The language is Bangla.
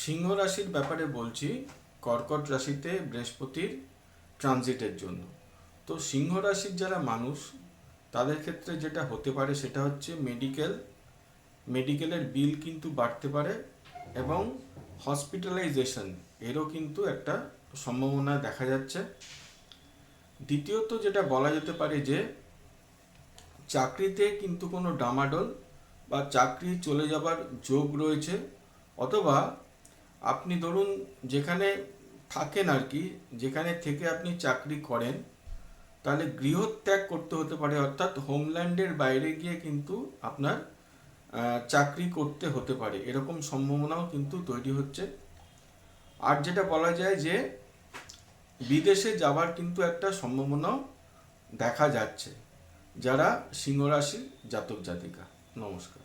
সিংহ রাশির ব্যাপারে বলছি। কর্কট রাশিতে বৃহস্পতির ট্রানজিটের জন্য। তো সিংহ রাশির যারা মানুষ, তাদের ক্ষেত্রে যেটা হতে পারে সেটা হচ্ছে মেডিকেলের বিল কিন্তু বাড়তে পারে, এবং হসপিটালাইজেশন এরও কিন্তু একটা সম্ভাবনা দেখা যাচ্ছে। দ্বিতীয়ত যেটা বলা যেতে পারে যে চাকরিতে কিন্তু কোনো ডামাডোল বা চাকরি চলে যাবার যোগ রয়েছে, অথবা আপনি ধরুন যেখানে থাকেন আর কি, যেখানে থেকে আপনি চাকরি করেন, তাহলে গৃহত্যাগ করতে হতে পারে, অর্থাৎ হোমল্যান্ডের বাইরে গিয়ে কিন্তু আপনার চাকরি করতে হতে পারে, এরকম সম্ভাবনাও কিন্তু তৈরি হচ্ছে। আর যেটা বলা যায় যে বিদেশে যাবার কিন্তু একটা সম্ভাবনাও দেখা যাচ্ছে যারা সিংহ রাশির জাতক জাতিকা। নমস্কার।